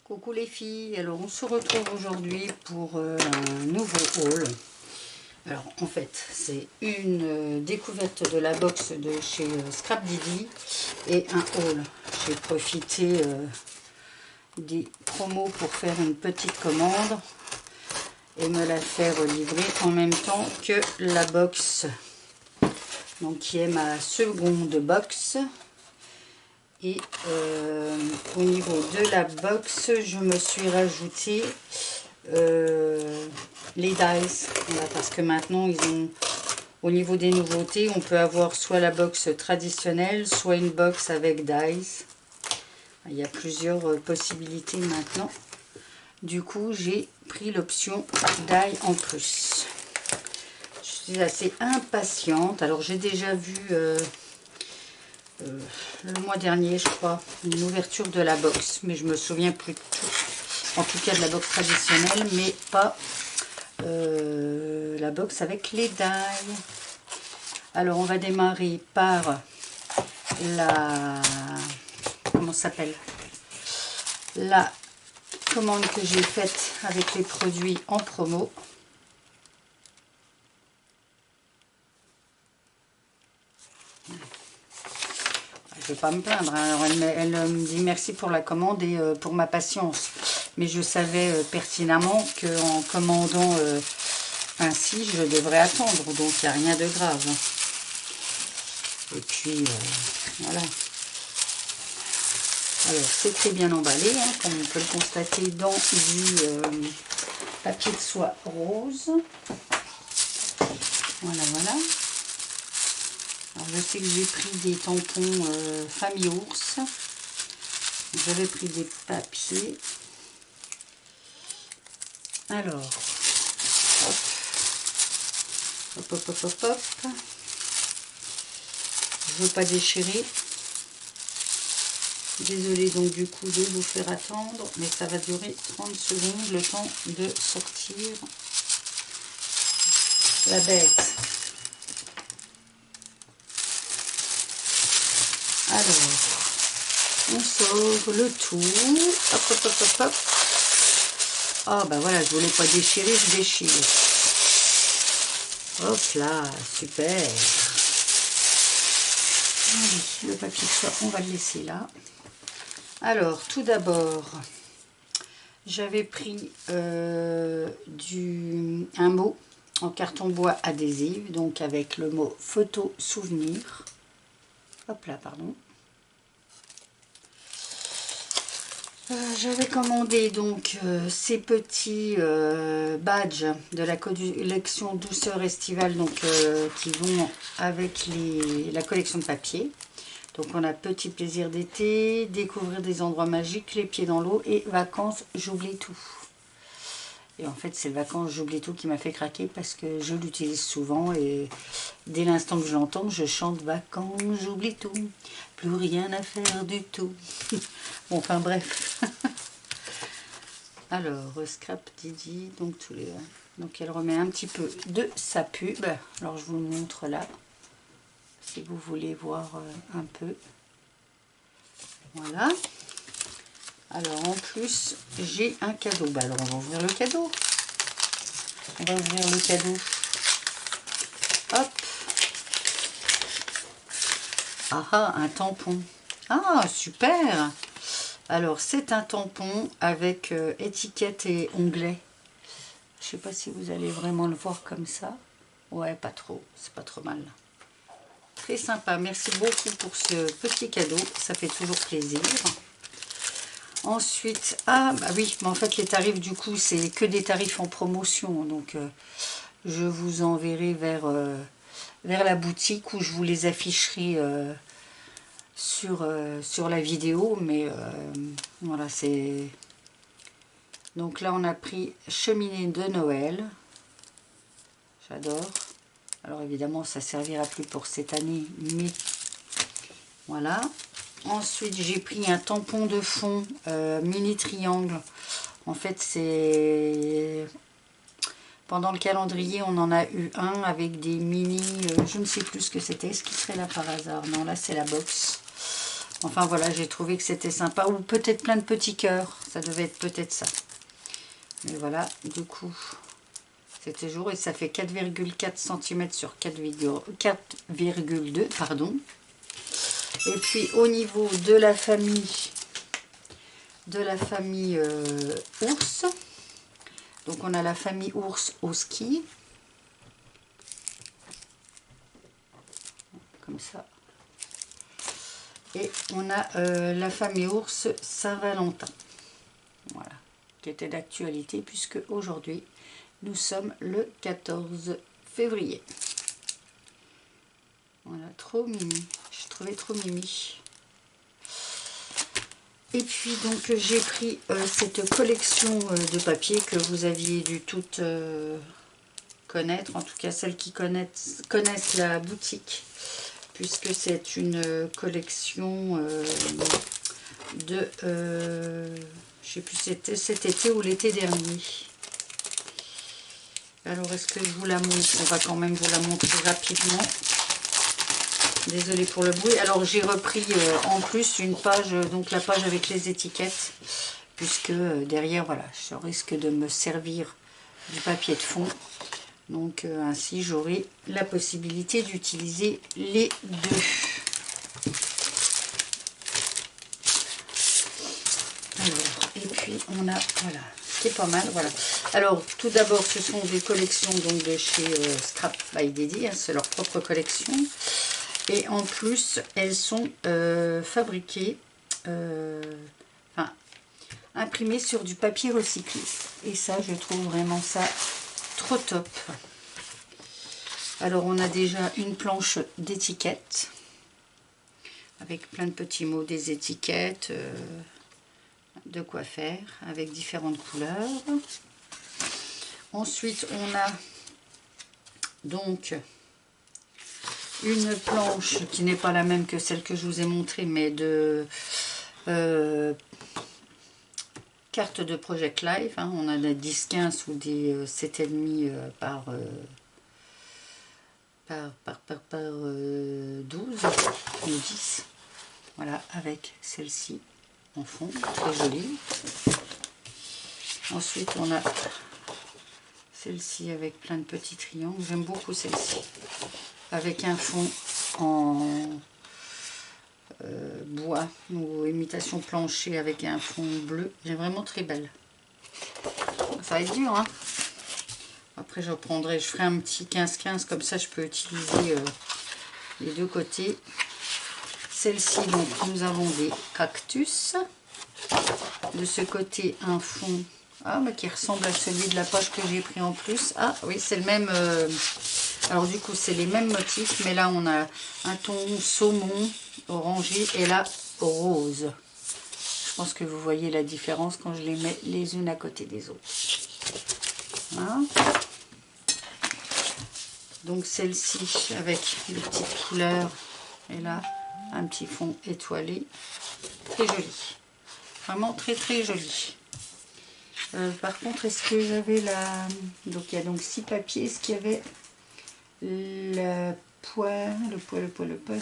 Coucou les filles, alors on se retrouve aujourd'hui pour un nouveau haul. Alors en fait c'est une découverte de la box de chez Scrap Didi et un haul. J'ai profité des promos pour faire une petite commande et me la faire livrer en même temps que la box, donc qui est ma seconde box. Et au niveau de la box, je me suis rajouté les dies, voilà, parce que maintenant ils ont, au niveau des nouveautés, on peut avoir soit la box traditionnelle, soit une box avec dies. Il y a plusieurs possibilités maintenant. Du coup, j'ai pris l'option die en plus. Je suis assez impatiente. Alors j'ai déjà vu le mois dernier, je crois, une ouverture de la box, mais je me souviens plus de tout. En tout cas de la box traditionnelle, mais pas la box avec les dies. Alors on va démarrer par la, comment ça s'appelle, la commande que j'ai faite avec les produits en promo. Je ne vais pas me plaindre, hein. Alors elle me dit merci pour la commande et pour ma patience. Mais je savais pertinemment qu'en commandant ainsi, je devrais attendre. Donc il n'y a rien de grave. Et puis voilà. Alors c'est très bien emballé, hein, comme on peut le constater dans du papier de soie rose. Voilà, voilà. Alors, je sais que j'ai pris des tampons famille ours. J'avais pris des papiers. Alors, hop, hop, hop, hop, hop, hop. Je veux pas déchirer. Désolée donc du coup de vous faire attendre, mais ça va durer 30 secondes le temps de sortir la bête. Alors, on sort le tout. Hop, hop, hop, hop, hop. Ah, ben voilà, je voulais pas déchirer, je déchire. Hop là, super. Allez, le papier de soie, on va le laisser là. Alors, tout d'abord, j'avais pris un mot en carton bois adhésif, donc avec le mot photo souvenir. Hop là, pardon. J'avais commandé donc ces petits badges de la collection douceur estivale, donc qui vont avec la collection de papier. Donc on a petit plaisir d'été, découvrir des endroits magiques, les pieds dans l'eau et vacances, j'oublie tout. Et en fait c'est vacances, j'oublie tout qui m'a fait craquer parce que je l'utilise souvent et dès l'instant que je l'entends, je chante vacances, j'oublie tout, plus rien à faire du tout. Bon, enfin bref. Alors, Scrap Didi, donc elle remet un petit peu de sa pub. Alors je vous le montre là, si vous voulez voir un peu. Voilà. Alors en plus, j'ai un cadeau. Bah alors on va ouvrir le cadeau. On va ouvrir le cadeau. Hop. Ah ah, un tampon. Ah, super. Alors c'est un tampon avec étiquette et onglet. Je sais pas si vous allez vraiment le voir comme ça. Ouais, pas trop. C'est pas trop mal. Très sympa. Merci beaucoup pour ce petit cadeau. Ça fait toujours plaisir. Ensuite, ah bah oui, mais en fait les tarifs du coup c'est que des tarifs en promotion, donc je vous enverrai vers la boutique où je vous les afficherai sur la vidéo, mais voilà, c'est... Donc là on a pris cheminée de Noël, j'adore. Alors évidemment ça servira plus pour cette année, mais voilà. Ensuite, j'ai pris un tampon de fond mini triangle. En fait, c'est... Pendant le calendrier, on en a eu un avec des mini... je ne sais plus ce que c'était. Est-ce qu'il serait là par hasard? Non, là, c'est la box. Enfin voilà, j'ai trouvé que c'était sympa. Ou peut-être plein de petits cœurs. Ça devait être peut-être ça. Mais voilà, du coup, c'est toujours. Et ça fait 4,4 cm sur 4,2, pardon. Et puis au niveau de la famille ours. Donc on a la famille ours au ski. Comme ça. Et on a la famille ours Saint-Valentin. Voilà. Qui était d'actualité puisque aujourd'hui nous sommes le 14 février. Voilà, trop mimi. Je trouvais trop mimi. Et puis donc j'ai pris cette collection de papier que vous aviez dû toutes connaître, en tout cas celles qui connaissent la boutique, puisque c'est une collection de, je sais plus si c'était cet été ou l'été dernier. Alors est-ce que je vous la montre? On va quand même vous la montrer rapidement. Désolée pour le bruit. Alors j'ai repris en plus une page, donc la page avec les étiquettes, puisque derrière, voilà, je risque de me servir du papier de fond. Donc ainsi j'aurai la possibilité d'utiliser les deux. Alors, et puis on a, voilà, c'est pas mal, voilà. Alors tout d'abord ce sont des collections donc de chez Scrap by Didi, hein, c'est leur propre collection. Et en plus, elles sont fabriquées, enfin, imprimées sur du papier recyclé. Et ça, je trouve vraiment ça trop top. Alors, on a déjà une planche d'étiquettes, avec plein de petits mots, des étiquettes, de quoi faire, avec différentes couleurs. Ensuite, on a donc une planche qui n'est pas la même que celle que je vous ai montrée, mais de cartes de Project Life. Hein. On a des 10-15 ou des 7,5 par 12 ou 10. Voilà, avec celle-ci en fond, très jolie. Ensuite, on a celle-ci avec plein de petits triangles. J'aime beaucoup celle-ci. Avec un fond en bois ou imitation plancher avec un fond bleu. Elle est vraiment très belle. Ça va être dur, hein. Après, je ferai un petit 15-15, comme ça je peux utiliser les deux côtés. Celle-ci, donc, nous avons des cactus. De ce côté, un fond mais qui ressemble à celui de la page que j'ai pris en plus. Ah oui, c'est le même. Alors du coup, c'est les mêmes motifs, mais là, on a un ton saumon, orangé, et là, rose. Je pense que vous voyez la différence quand je les mets les unes à côté des autres. Voilà. Donc celle-ci, avec les petites couleurs, et là, un petit fond étoilé. Très joli. Vraiment très très joli. Par contre, est-ce que j'avais la... Donc il y a donc 6 papiers. Est-ce qu'il y avait le poids, je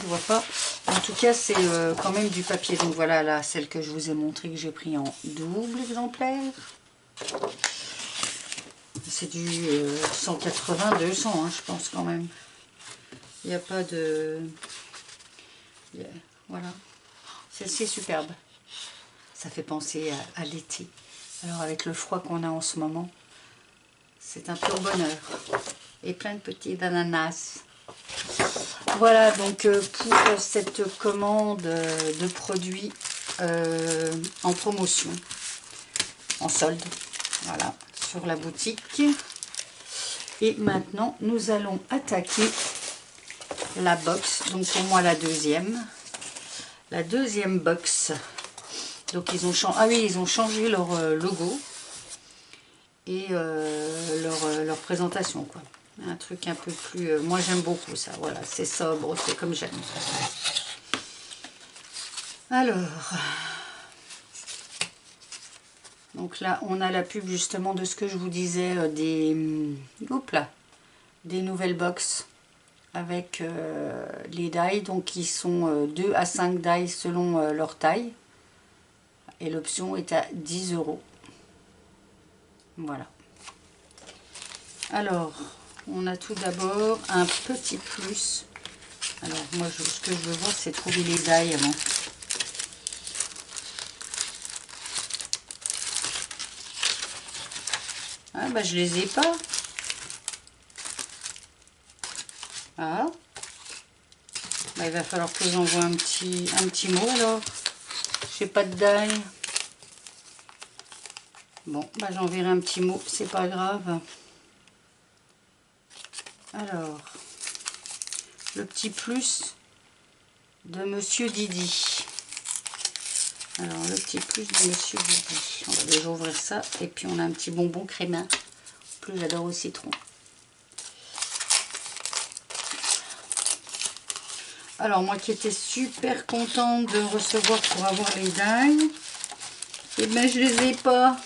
vois pas. En tout cas, c'est quand même du papier. Donc voilà, là, celle que je vous ai montré que j'ai pris en double exemplaire. C'est du 180, 200, hein, je pense quand même. Il n'y a pas de... Voilà. Celle-ci est superbe. Ça fait penser à l'été. Alors avec le froid qu'on a en ce moment, c'est un pur bonheur. Et plein de petits ananas. Voilà donc pour cette commande de produits en promotion, en solde, voilà, sur la boutique. Et maintenant, nous allons attaquer la box, donc pour moi la deuxième box. Donc ils ont changé, ah oui, ils ont changé leur logo et leur présentation, quoi. Un truc un peu plus... moi j'aime beaucoup ça, voilà, c'est sobre, c'est comme j'aime. Alors, donc là on a la pub justement de ce que je vous disais des nouvelles box avec les die, donc qui sont 2 à 5 die selon leur taille. Et l'option est à 10 €. Voilà. Alors, on a tout d'abord un petit plus. Alors, moi, ce que je veux voir, c'est trouver les die avant. Ah, bah, je les ai pas. Ah. Bah, il va falloir que j'envoie un petit mot, alors. J'ai pas de die. Bon, bah, j'enverrai un petit mot, c'est pas grave. Alors, le petit plus de Monsieur Didi. Alors, le petit plus de Monsieur Didi. On va déjà ouvrir ça. Et puis, on a un petit bonbon crémin. En plus, j'adore au citron. Alors, moi qui étais super contente de recevoir pour avoir les die, et ben je les ai pas.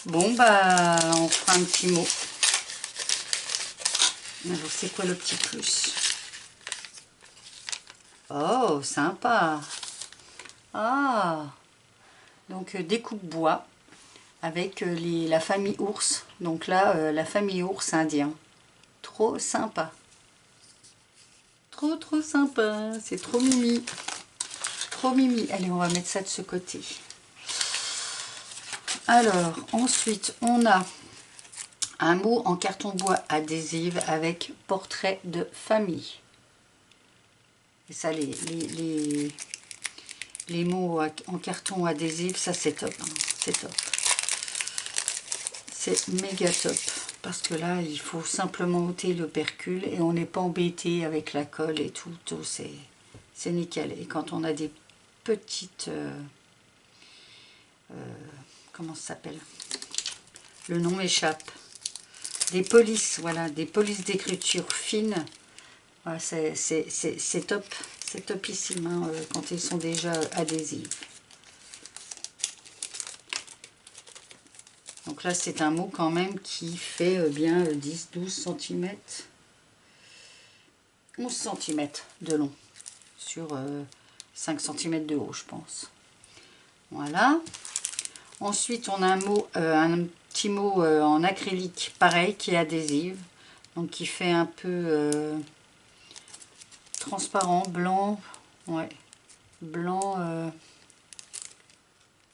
Bon, bah, on fera un petit mot. Alors, c'est quoi le petit plus? Oh, sympa. Ah, donc découpe bois avec la famille ours. Donc là, la famille ours indien. Trop sympa. Trop sympa. C'est trop mimi. Trop mimi. Allez, on va mettre ça de ce côté. Alors, ensuite, on a un mot en carton bois adhésive avec portrait de famille. Et ça, les mots en carton adhésif, ça c'est top. Hein, c'est top. C'est méga top. Parce que là, il faut simplement ôter l'opercule et on n'est pas embêté avec la colle et tout. C'est nickel. Et quand on a des petites... comment ça s'appelle? Le nom m'échappe. Des polices, voilà, des polices d'écriture fines. Voilà, c'est top. C'est topissime hein, quand ils sont déjà adhésifs. Donc là, c'est un mot quand même qui fait bien 10-12 cm. 11 cm de long. Sur 5 cm de haut, je pense. Voilà. Ensuite, on a un petit mot en acrylique, pareil, qui est adhésive. Donc, qui fait un peu transparent, blanc. Ouais. Blanc,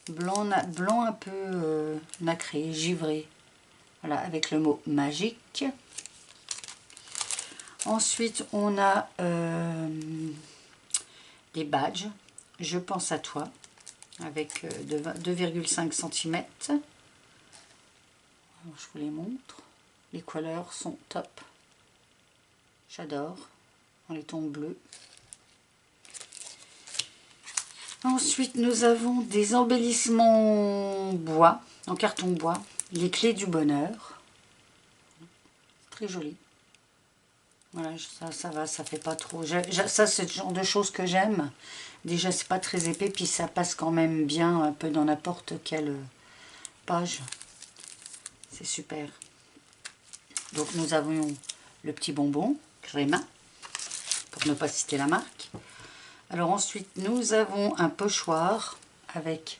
blanc un peu nacré, givré. Voilà, avec le mot magique. Ensuite, on a des badges. Je pense à toi. Avec 2,5 cm. Alors, je vous les montre. Les couleurs sont top. J'adore. Dans les tons bleus. Ensuite, nous avons des embellissements bois, en carton bois. Les clés du bonheur. Très joli. Voilà, ça va, ça fait pas trop. Ça, c'est le genre de choses que j'aime. Déjà, c'est pas très épais, puis ça passe quand même bien un peu dans n'importe quelle page. C'est super. Donc, nous avons le petit bonbon, Créma, pour ne pas citer la marque. Alors ensuite, nous avons un pochoir avec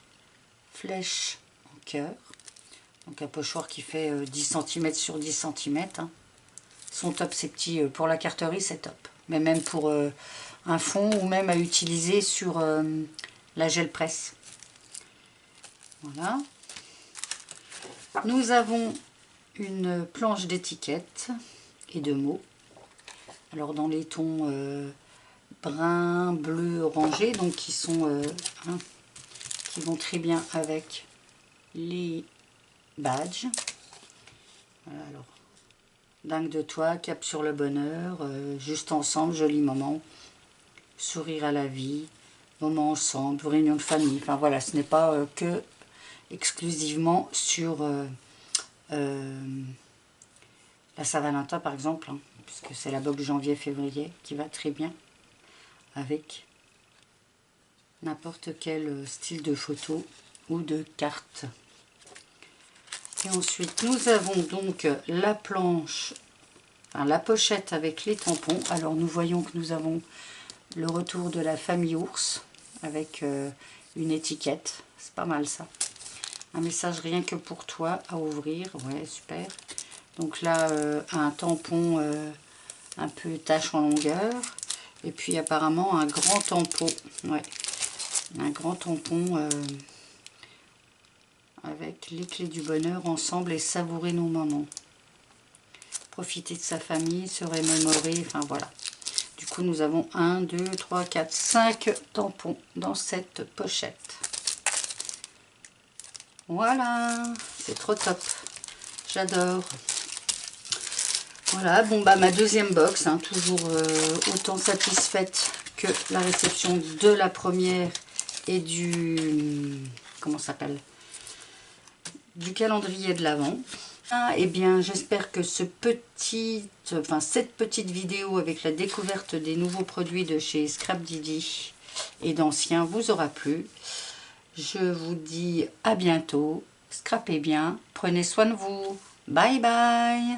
flèche en cœur. Donc un pochoir qui fait 10 cm sur 10 cm. Hein. Sont top ces petits, pour la carterie c'est top. Mais même pour un fond ou même à utiliser sur la gel presse. Voilà. Nous avons une planche d'étiquette et de mots. Alors dans les tons brun, bleu, orangé, donc qui sont hein, qui vont très bien avec les badges. Voilà, alors dingue de toi, cap sur le bonheur, juste ensemble, joli moment, sourire à la vie, moment ensemble, réunion de famille. Enfin voilà, ce n'est pas que exclusivement sur la Saint-Valentin par exemple, hein, puisque c'est la box janvier-février qui va très bien avec n'importe quel style de photo ou de carte. Et ensuite, nous avons donc la planche enfin, la pochette avec les tampons. Alors nous voyons que nous avons le retour de la famille ours avec une étiquette. C'est pas mal ça. Un message rien que pour toi à ouvrir. Ouais, super. Donc là, un tampon un peu tache en longueur. Et puis apparemment un grand tampon. Ouais, un grand tampon avec les clés du bonheur ensemble et savourer nos moments. Profiter de sa famille, se remémorer, enfin voilà. Du coup, nous avons 1, 2, 3, 4, 5 tampons dans cette pochette. Voilà, c'est trop top. J'adore. Voilà, bon bah ma deuxième box, hein, toujours autant satisfaite que la réception de la première et du... comment ça s'appelle? Du calendrier de l'Avent. Et bien j'espère que cette petite vidéo avec la découverte des nouveaux produits de chez Scrap Didi et d'anciens vous aura plu. Je vous dis à bientôt, scrapez bien, prenez soin de vous, bye bye.